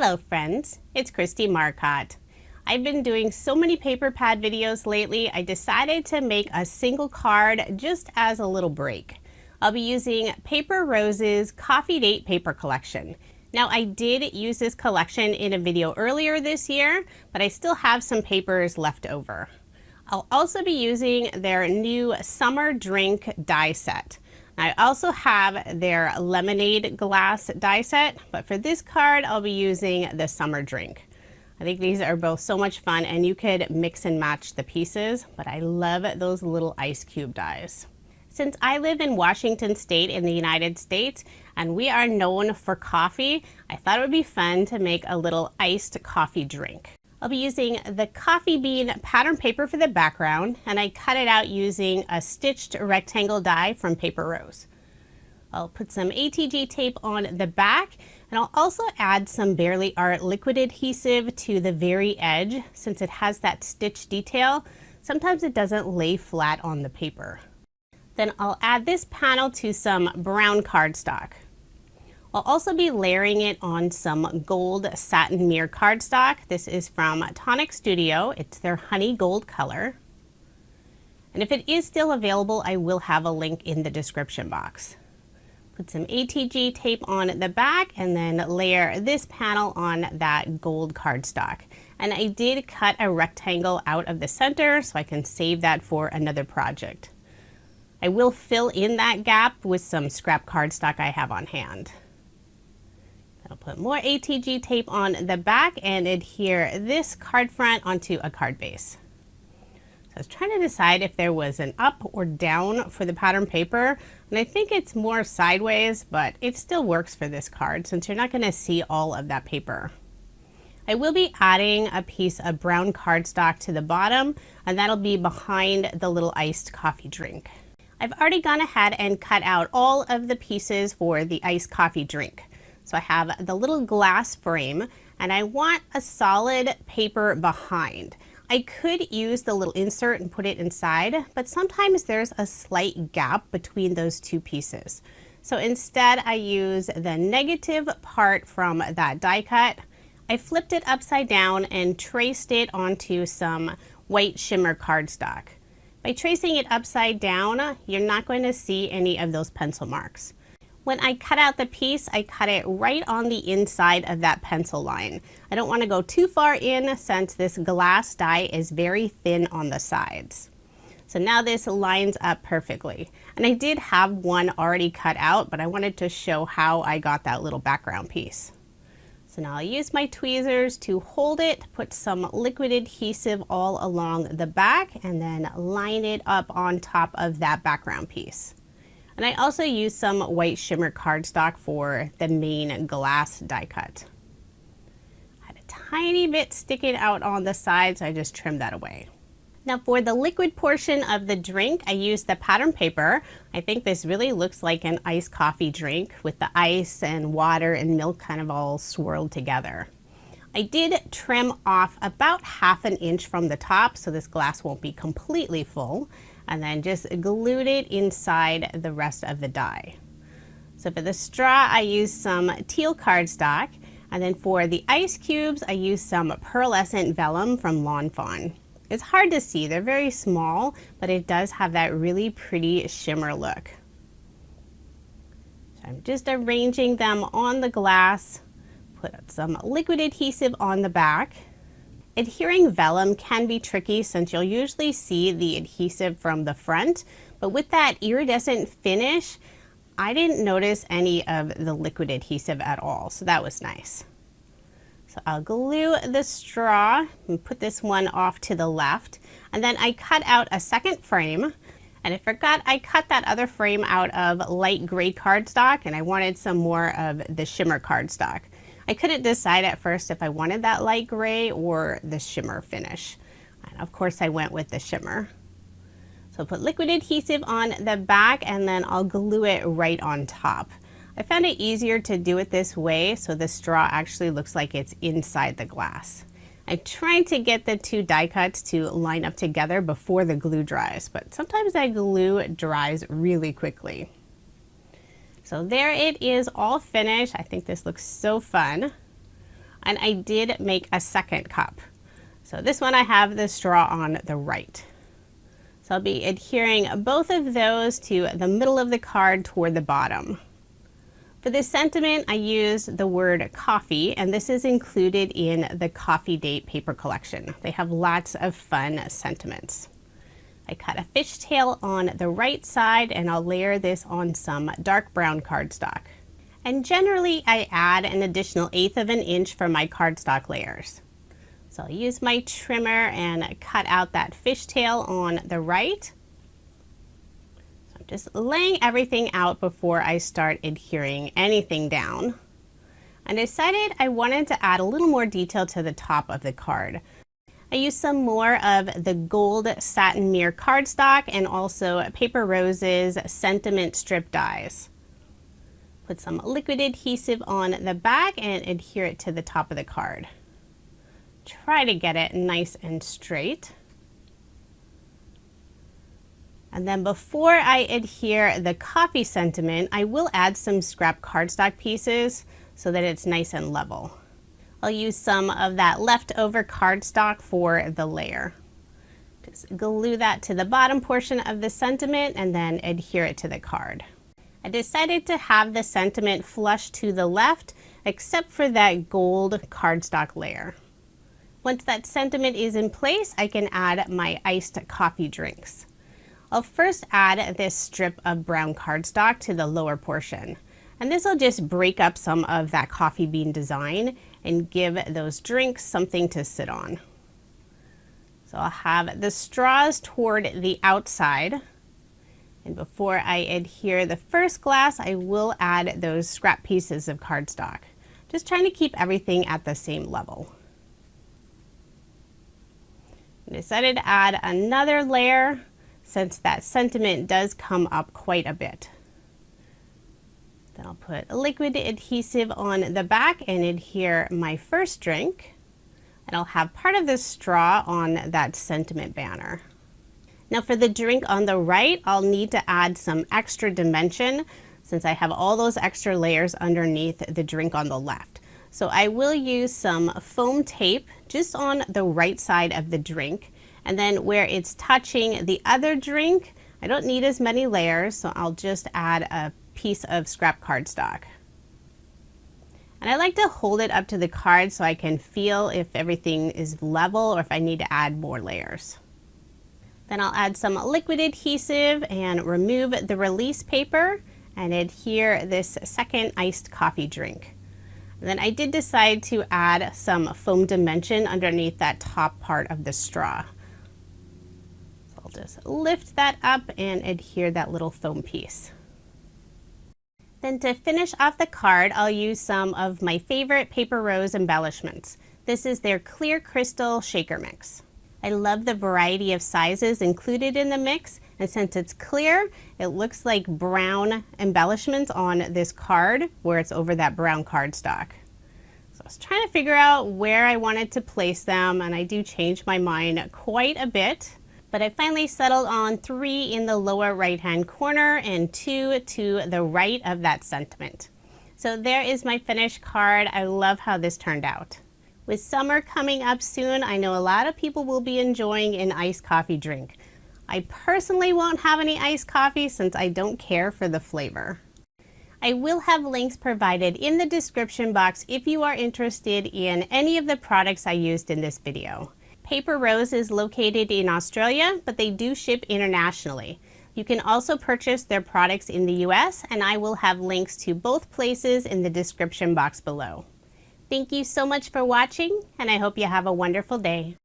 Hello friends, it's Kristie Marcotte. I've been doing so many paper pad videos lately, I decided to make a single card just as a little break. I'll be using Paper Rose's Coffee Date paper collection. Now I did use this collection in a video earlier this year, but I still have some papers left over. I'll also be using their new summer drink die set. I also have their lemonade glass die set, but for this card I'll be using the summer drink. I think these are both so much fun and you could mix and match the pieces, but I love those little ice cube dies. Since I live in Washington State in the United States and we are known for coffee, I thought it would be fun to make a little iced coffee drink. I'll be using the coffee bean pattern paper for the background, and I cut it out using a stitched rectangle die from Paper Rose. I'll put some ATG tape on the back, and I'll also add some Barely Art liquid adhesive to the very edge. Since it has that stitch detail, sometimes it doesn't lay flat on the paper. Then I'll add this panel to some brown cardstock. I'll also be layering it on some gold satin mirror cardstock. This is from Tonic Studios. It's their honey gold color. And if it is still available, I will have a link in the description box. Put some ATG tape on the back and then layer this panel on that gold cardstock. And I did cut a rectangle out of the center so I can save that for another project. I will fill in that gap with some scrap cardstock I have on hand. I'll put more ATG tape on the back and adhere this card front onto a card base. So I was trying to decide if there was an up or down for the pattern paper, and I think it's more sideways, but it still works for this card since you're not going to see all of that paper. I will be adding a piece of brown cardstock to the bottom, and that'll be behind the little iced coffee drink. I've already gone ahead and cut out all of the pieces for the iced coffee drink. So I have the little glass frame and I want a solid paper behind. I could use the little insert and put it inside, but sometimes there's a slight gap between those two pieces. So instead I use the negative part from that die cut. I flipped it upside down and traced it onto some white shimmer cardstock. By tracing it upside down, you're not going to see any of those pencil marks. When I cut out the piece, I cut it right on the inside of that pencil line. I don't want to go too far in since this glass die is very thin on the sides. So now this lines up perfectly. And I did have one already cut out, but I wanted to show how I got that little background piece. So now I'll use my tweezers to hold it, put some liquid adhesive all along the back, and then line it up on top of that background piece. And I also used some white shimmer cardstock for the main glass die cut. I had a tiny bit sticking out on the side, so I just trimmed that away. Now for the liquid portion of the drink, I used the pattern paper. I think this really looks like an iced coffee drink with the ice and water and milk kind of all swirled together. I did trim off about 1/2 inch from the top so this glass won't be completely full, and then just glued it inside the rest of the die. So for the straw, I used some teal cardstock, and then for the ice cubes, I used some Pearlescent Vellum from Fawn. It's hard to see, they're very small, but it does have that really pretty shimmer look. So I'm just arranging them on the glass, put some liquid adhesive on the back. Adhering vellum can be tricky since you'll usually see the adhesive from the front, but with that iridescent finish, I didn't notice any of the liquid adhesive at all, so that was nice. So I'll glue the straw and put this one off to the left, and then I cut out a second frame, and I forgot I cut that other frame out of light gray cardstock, and I wanted some more of the shimmer cardstock. I couldn't decide at first if I wanted that light gray or the shimmer finish. And of course I went with the shimmer. So I'll put liquid adhesive on the back and then I'll glue it right on top. I found it easier to do it this way so the straw actually looks like it's inside the glass. I'm trying to get the two die cuts to line up together before the glue dries, but sometimes that glue dries really quickly. So there it is all finished. I think this looks so fun. And I did make a second cup. So this one I have the straw on the right. So I'll be adhering both of those to the middle of the card toward the bottom. For this sentiment, I used the word coffee, and this is included in the Coffee Date paper collection. They have lots of fun sentiments. I cut a fishtail on the right side, and I'll layer this on some dark brown cardstock. And generally, I add an additional 1/8 of an inch for my cardstock layers. So I'll use my trimmer and cut out that fishtail on the right. Just laying everything out before I start adhering anything down. I decided I wanted to add a little more detail to the top of the card. I used some more of the gold satin mirror cardstock and also Paper Rose's sentiment strip dies. Put some liquid adhesive on the back and adhere it to the top of the card. Try to get it nice and straight. And then before I adhere the coffee sentiment, I will add some scrap cardstock pieces so that it's nice and level. I'll use some of that leftover cardstock for the layer. Just glue that to the bottom portion of the sentiment and then adhere it to the card. I decided to have the sentiment flush to the left except for that gold cardstock layer. Once that sentiment is in place, I can add my iced coffee drinks. I'll first add this strip of brown cardstock to the lower portion. And this will just break up some of that coffee bean design and give those drinks something to sit on. So I'll have the straws toward the outside. And before I adhere the first glass, I will add those scrap pieces of cardstock. Just trying to keep everything at the same level. I decided to add another layer since that sentiment does come up quite a bit. Then I'll put liquid adhesive on the back and adhere my first drink. And I'll have part of the straw on that sentiment banner. Now for the drink on the right, I'll need to add some extra dimension since I have all those extra layers underneath the drink on the left. So I will use some foam tape just on the right side of the drink. And then where it's touching the other drink, I don't need as many layers, so I'll just add a piece of scrap cardstock. And I like to hold it up to the card so I can feel if everything is level or if I need to add more layers. Then I'll add some liquid adhesive and remove the release paper and adhere this second iced coffee drink. And then I did decide to add some foam dimension underneath that top part of the straw. I'll just lift that up and adhere that little foam piece. Then to finish off the card, I'll use some of my favorite Paper Rose embellishments. This is their clear crystal shaker mix. I love the variety of sizes included in the mix, and since it's clear, it looks like brown embellishments on this card where it's over that brown cardstock. So I was trying to figure out where I wanted to place them, and I do change my mind quite a bit. But I finally settled on 3 in the lower right hand corner and 2 to the right of that sentiment. So there is my finished card. I love how this turned out. With summer coming up soon, I know a lot of people will be enjoying an iced coffee drink. I personally won't have any iced coffee since I don't care for the flavor. I will have links provided in the description box if you are interested in any of the products I used in this video. Paper Rose is located in Australia, but they do ship internationally. You can also purchase their products in the US, and I will have links to both places in the description box below. Thank you so much for watching, and I hope you have a wonderful day.